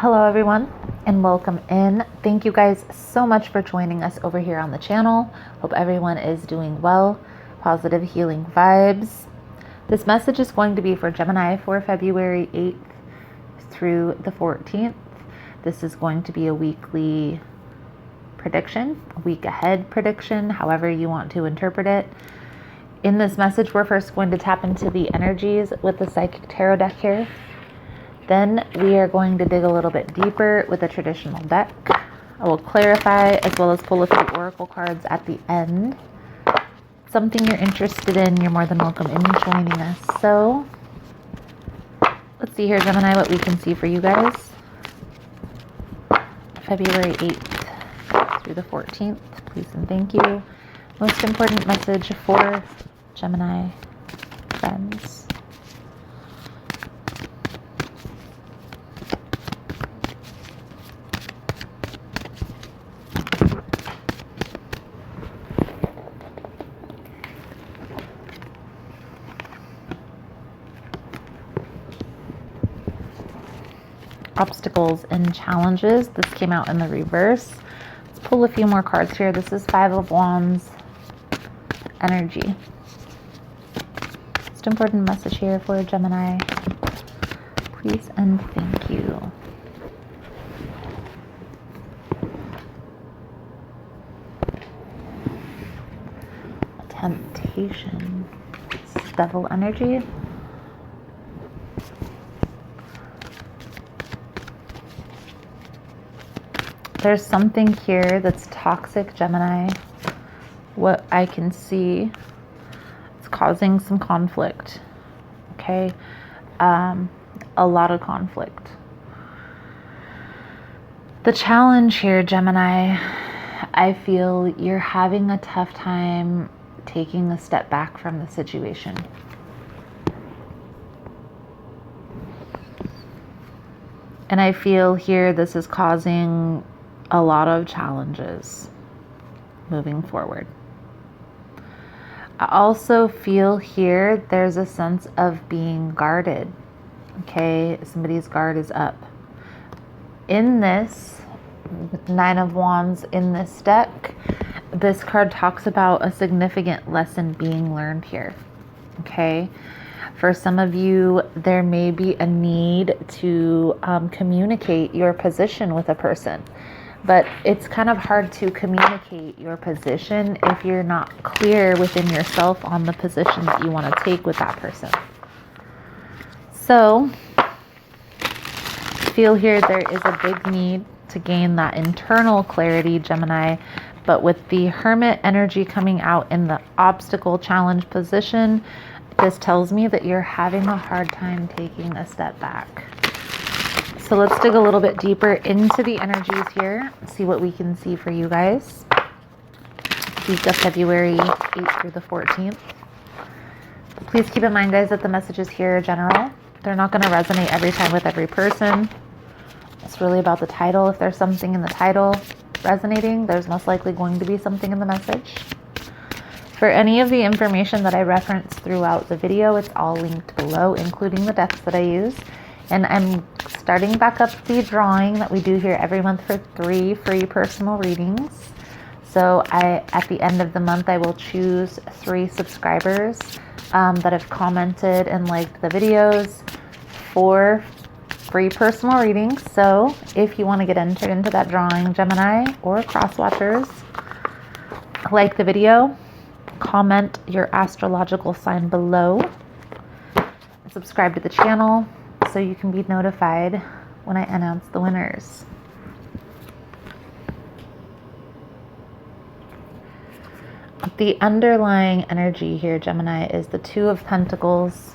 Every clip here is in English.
Hello everyone and welcome in. Thank you guys so much for joining us over here on the channel. Hope everyone is doing well. Positive healing vibes. This message is going to be for Gemini for February 8th through the 14th. This is going to be a weekly prediction, a week ahead prediction, however you want to interpret it. In this message, we're first going to tap into the energies with the Psychic Tarot deck here. Then we are going to dig a little bit deeper with a traditional deck. I will clarify as well as pull a few oracle cards at the end. Something you're interested in, you're more than welcome in joining us. So let's see here, Gemini, what we can see for you guys. February 8th through the 14th, please and thank you. Most important message for Gemini friends. Obstacles and challenges. This came out in the reverse. Let's pull a few more cards here. This is Five of Wands energy. Most important message here for Gemini. Please and thank you. Temptation. This is Devil energy. There's something here that's toxic, Gemini. What I can see, it's causing some conflict. Okay, a lot of conflict. The challenge here, Gemini, I feel you're having a tough time taking a step back from the situation. And I feel here this is causing a lot of challenges moving forward. I also feel here there's a sense of being guarded. Okay, somebody's guard is up. In this Nine of Wands in this deck, this card talks about a significant lesson being learned here. Okay, for some of you, there may be a need to communicate your position with a person. But it's kind of hard to communicate your position if you're not clear within yourself on the position that you want to take with that person. So, feel here there is a big need to gain that internal clarity, Gemini. But with the Hermit energy coming out in the obstacle challenge position, this tells me that you're having a hard time taking a step back. So let's dig a little bit deeper into the energies here, see what we can see for you guys. Week of February 8th through the 14th. Please keep in mind, guys, that the messages here are general. They're not going to resonate every time with every person. It's really about the title. If there's something in the title resonating, there's most likely going to be something in the message. For any of the information that I reference throughout the video, it's all linked below, including the decks that I use. And I'm starting back up the drawing that we do here every month for 3 free personal readings. So at the end of the month, I will choose 3 subscribers that have commented and liked the videos for free personal readings. So if you want to get entered into that drawing, Gemini or cross watchers, like the video, comment your astrological sign below, subscribe to the channel, so you can be notified when I announce the winners. The underlying energy here, Gemini, is the Two of Pentacles,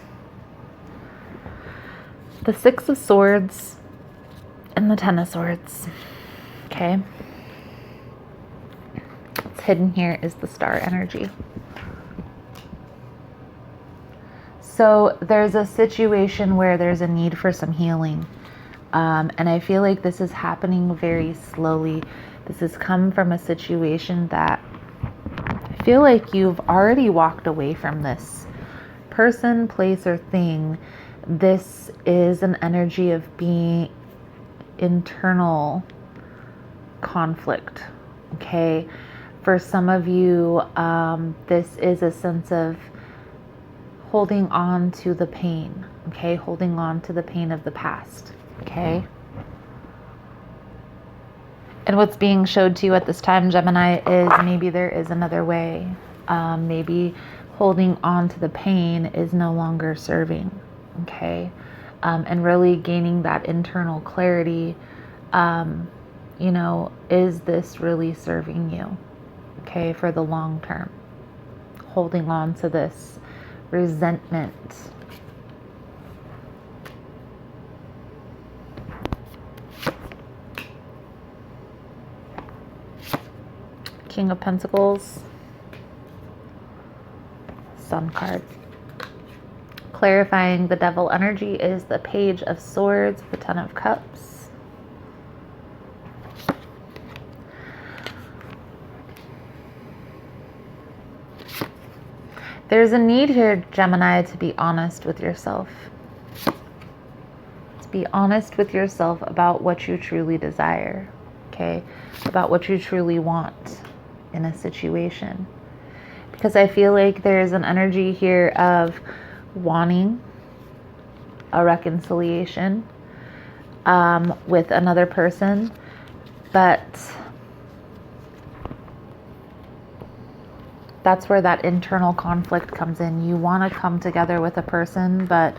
the Six of Swords, and the Ten of Swords. Okay. What's hidden here is the Star energy. So there's a situation where there's a need for some healing. And I feel like this is happening very slowly. This has come from a situation that I feel like you've already walked away from this person, place, or thing. This is an energy of being internal conflict. Okay. For some of you, this is a sense of holding on to the pain. Okay. Holding on to the pain of the past. Okay. And what's being showed to you at this time, Gemini, is maybe there is another way. Maybe holding on to the pain is no longer serving. Okay. And really gaining that internal clarity. You know, is this really serving you? Okay. For the long term. Holding on to this resentment. King of Pentacles, Sun card. Clarifying the devil energy is the Page of Swords, the Ten of Cups. There's a need here, Gemini, to be honest with yourself. To be honest with yourself about what you truly desire, okay? About what you truly want in a situation, because I feel like there's an energy here of wanting a reconciliation with another person, but that's where that internal conflict comes in. You want to come together with a person, but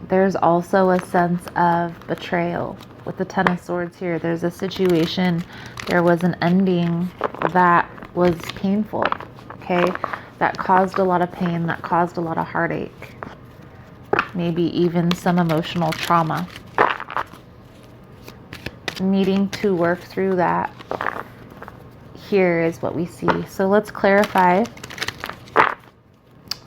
there's also a sense of betrayal. With the Ten of Swords here, there's a situation, there was an ending that was painful, okay? That caused a lot of pain, that caused a lot of heartache. Maybe even some emotional trauma. Needing to work through that here is what we see. So let's clarify.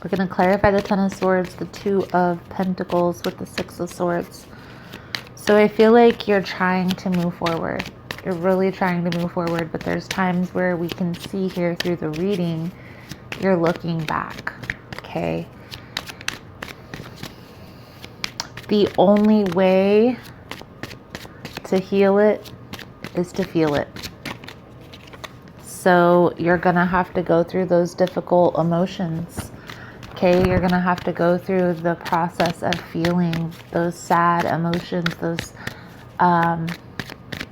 We're going to clarify the Ten of Swords, the Two of Pentacles with the Six of Swords. So I feel like you're trying to move forward. You're really trying to move forward, but there's times where we can see here through the reading, you're looking back, okay? The only way to heal it is to feel it. So you're gonna have to go through those difficult emotions. Okay, you're going to have to go through the process of feeling those sad emotions, those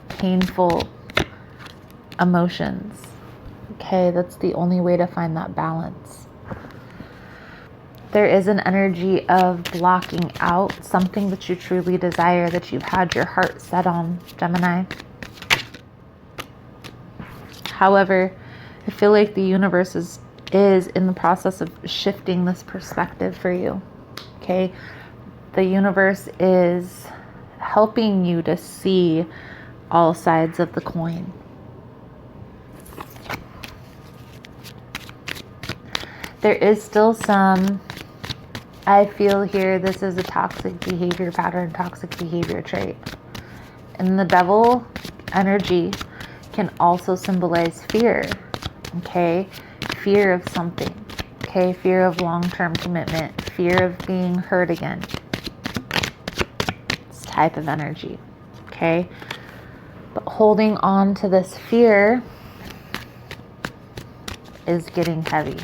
painful emotions. Okay, that's the only way to find that balance. There is an energy of blocking out something that you truly desire, that you've had your heart set on, Gemini. However, I feel like the universe is in the process of shifting this perspective for you. Okay, the universe is helping you to see all sides of the coin. There is still some, I feel here, this is a toxic behavior pattern, toxic behavior trait. And the devil energy can also symbolize fear. Okay, fear of something, okay? Fear of long-term commitment, fear of being hurt again. This type of energy, okay? But holding on to this fear is getting heavy.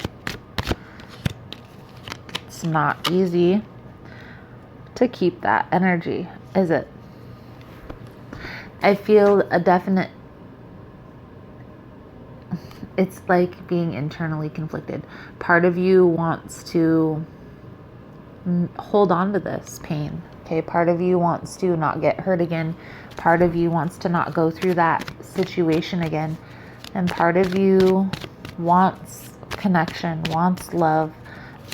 It's not easy to keep that energy, is it? I feel a definite, it's like being internally conflicted. Part of you wants to hold on to this pain. Okay, part of you wants to not get hurt again. Part of you wants to not go through that situation again. And part of you wants connection, wants love.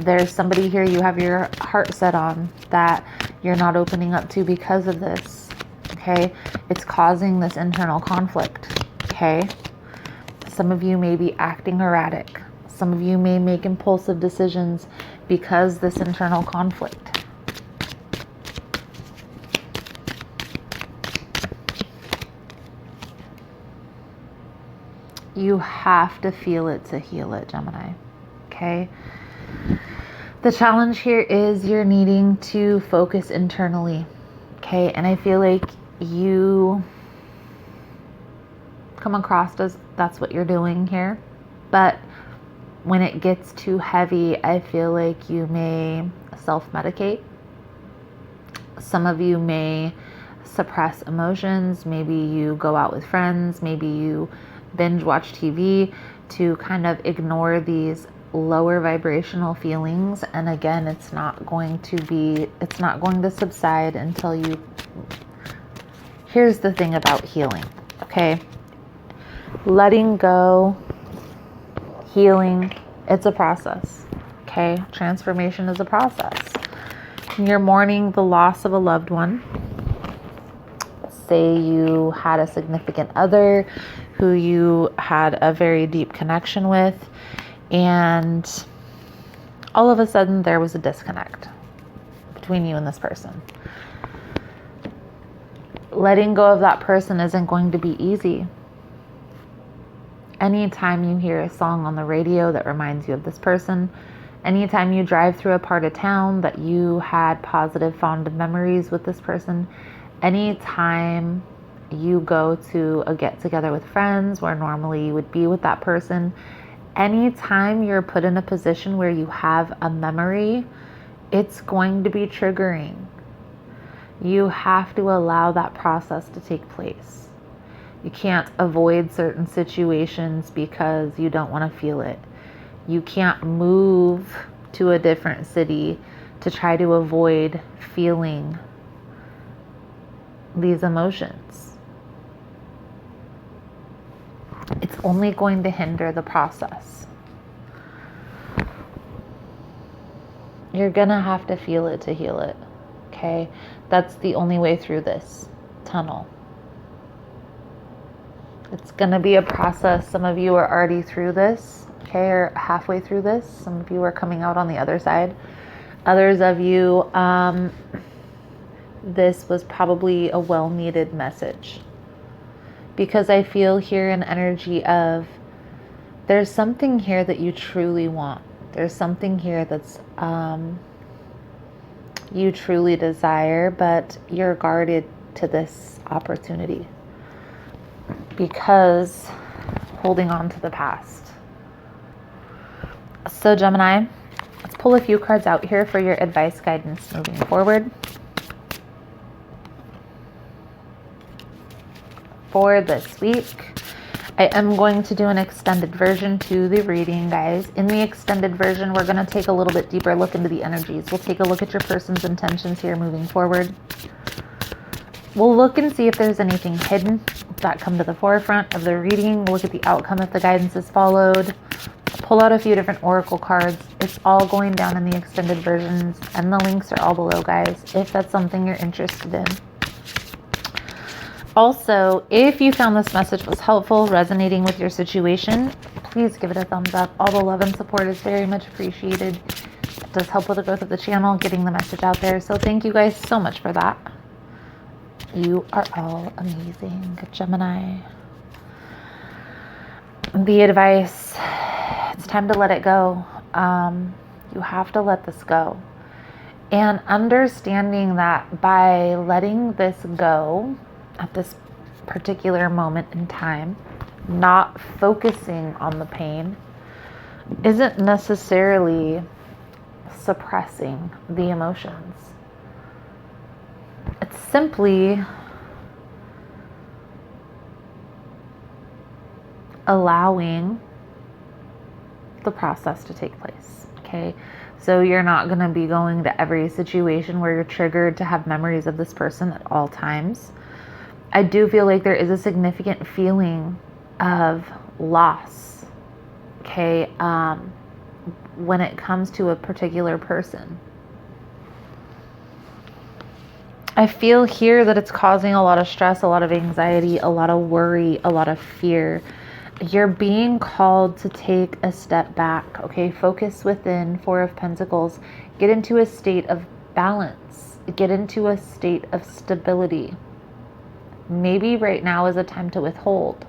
There's somebody here you have your heart set on that you're not opening up to because of this. Okay, it's causing this internal conflict. Okay. Some of you may be acting erratic. Some of you may make impulsive decisions because this internal conflict. You have to feel it to heal it, Gemini. Okay? The challenge here is you're needing to focus internally. Okay? And I feel like you come across as that's what you're doing here. But when it gets too heavy, I feel like you may self-medicate. Some of you may suppress emotions. Maybe you go out with friends. Maybe you binge watch TV to kind of ignore these lower vibrational feelings. And again, it's not going to subside until you. Here's the thing about healing, okay? Letting go, healing, it's a process, okay? Transformation is a process. You're mourning the loss of a loved one. Say you had a significant other who you had a very deep connection with, and all of a sudden there was a disconnect between you and this person. Letting go of that person isn't going to be easy. Anytime you hear a song on the radio that reminds you of this person, anytime you drive through a part of town that you had positive, fond memories with this person, anytime you go to a get-together with friends where normally you would be with that person, anytime you're put in a position where you have a memory, it's going to be triggering. You have to allow that process to take place. You can't avoid certain situations because you don't want to feel it. You can't move to a different city to try to avoid feeling these emotions. It's only going to hinder the process. You're gonna have to feel it to heal it, okay? That's the only way through this tunnel. It's gonna be a process. Some of you are already through this, okay, or halfway through this. Some of you are coming out on the other side. Others of you, this was probably a well-needed message, because I feel here an energy of there's something here that you truly want. There's something here that's you truly desire, but you're guarded to this opportunity because holding on to the past. So Gemini, let's pull a few cards out here for your advice, guidance moving forward. For this week, I am going to do an extended version to the reading, guys. In the extended version, we're going to take a little bit deeper look into the energies. We'll take a look at your person's intentions here moving forward. We'll look and see if there's anything hidden that come to the forefront of the reading. We'll look at the outcome if the guidance is followed. Pull out a few different oracle cards. It's all going down in the extended versions, and the links are all below, guys, if that's something you're interested in. Also, if you found this message was helpful, resonating with your situation, please give it a thumbs up. All the love and support is very much appreciated. It does help with the growth of the channel, getting the message out there. So thank you guys so much for that. You are all amazing, Gemini. The advice, it's time to let it go. You have to let this go. And understanding that by letting this go, at this particular moment in time, not focusing on the pain isn't necessarily suppressing the emotions. It's simply allowing the process to take place, okay? So you're not going to be going to every situation where you're triggered to have memories of this person at all times. I do feel like there is a significant feeling of loss, okay, when it comes to a particular person. I feel here that it's causing a lot of stress, a lot of anxiety, a lot of worry, a lot of fear. You're being called to take a step back, okay? Focus within, Four of Pentacles. Get into a state of balance. Get into a state of stability. Maybe right now is a time to withhold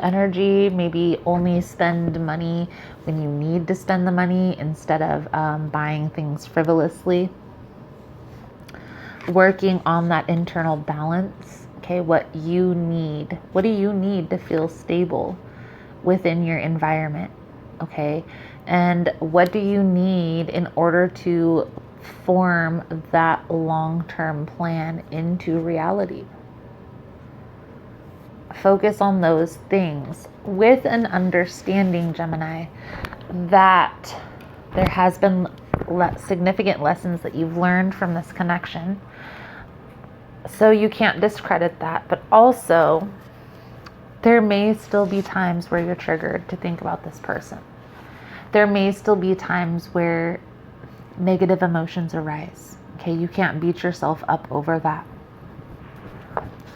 energy, maybe only spend money when you need to spend the money instead of buying things frivolously. working on that internal balance. Okay, what you need. What do you need to feel stable within your environment? Okay, and what do you need in order to form that long-term plan into reality? Focus on those things with an understanding, Gemini, that there has been significant lessons that you've learned from this connection. So you can't discredit that, but also there may still be times where you're triggered to think about this person. There may still be times where negative emotions arise. Okay, you can't beat yourself up over that.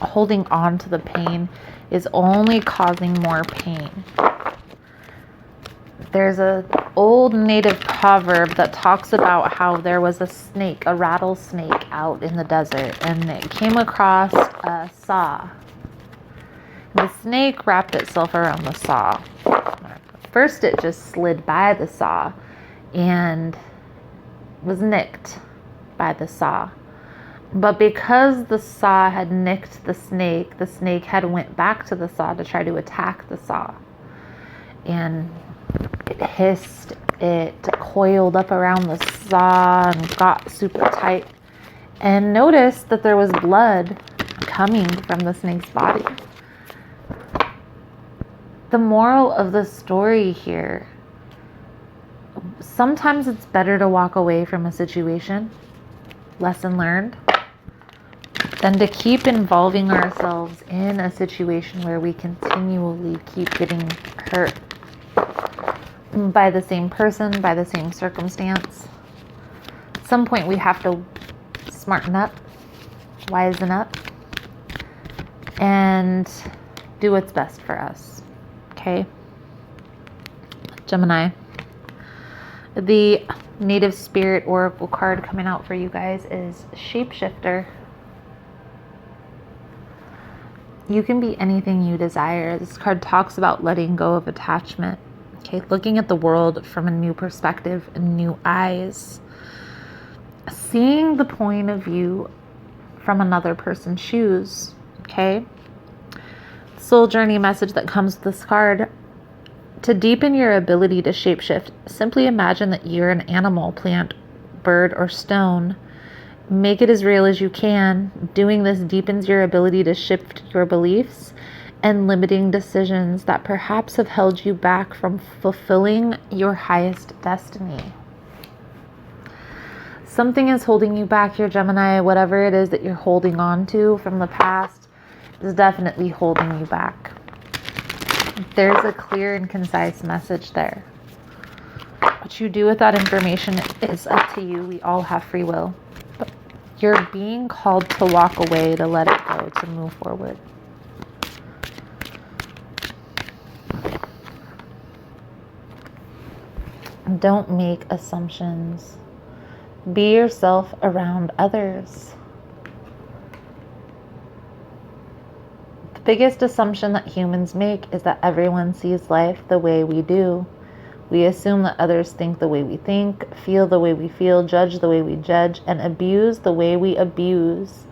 Holding on to the pain is only causing more pain. There's an old native proverb that talks about how there was a snake, a rattlesnake out in the desert, and it came across a saw. The snake wrapped itself around the saw. First, it just slid by the saw and was nicked by the saw. But because the saw had nicked the snake had went back to the saw to try to attack the saw. And it hissed, it coiled up around the saw and got super tight, and noticed that there was blood coming from the snake's body. The moral of the story here, sometimes it's better to walk away from a situation, lesson learned, than to keep involving ourselves in a situation where we continually keep getting hurt by the same person, by the same circumstance. At some point we have to smarten up, wisen up, and do what's best for us. Okay? Gemini. The Native Spirit Oracle card coming out for you guys is Shapeshifter. You can be anything you desire. This card talks about letting go of attachment. Okay, looking at the world from a new perspective and new eyes. Seeing the point of view from another person's shoes. Okay? Soul journey message that comes with this card. To deepen your ability to shapeshift, simply imagine that you're an animal, plant, bird, or stone. Make it as real as you can. Doing this deepens your ability to shift your beliefs and limiting decisions that perhaps have held you back from fulfilling your highest destiny. Something is holding you back here, Gemini. Whatever it is that you're holding on to from the past is definitely holding you back. There's a clear and concise message there. What you do with that information is up to you. We all have free will. But you're being called to walk away, to let it go, to move forward. Don't make assumptions. Be yourself around others. The biggest assumption that humans make is that everyone sees life the way we do. We assume that others think the way we think, feel the way we feel, judge the way we judge, and abuse the way we abuse.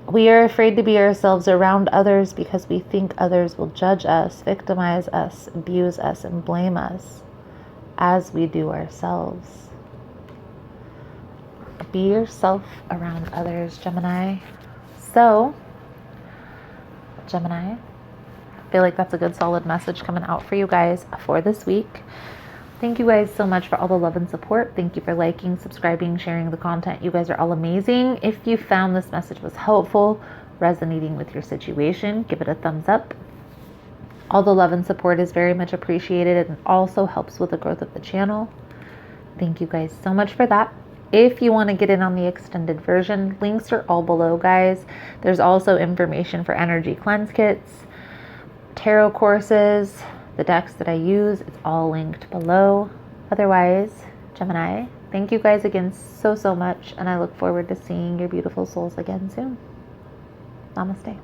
We are afraid to be ourselves around others because we think others will judge us, victimize us, abuse us, and blame us, as we do ourselves. Be yourself around others, Gemini. So, Gemini, I feel like that's a good solid message coming out for you guys for this week. Thank you guys so much for all the love and support. Thank you for liking, subscribing, sharing the content. You guys are all amazing. If you found this message was helpful, resonating with your situation, give it a thumbs up. All the love and support is very much appreciated and also helps with the growth of the channel. Thank you guys so much for that. If you want to get in on the extended version, links are all below, guys. There's also information for energy cleanse kits, tarot courses, the decks that I use. It's all linked below. Otherwise, Gemini, thank you guys again so much, and I look forward to seeing your beautiful souls again soon. Namaste.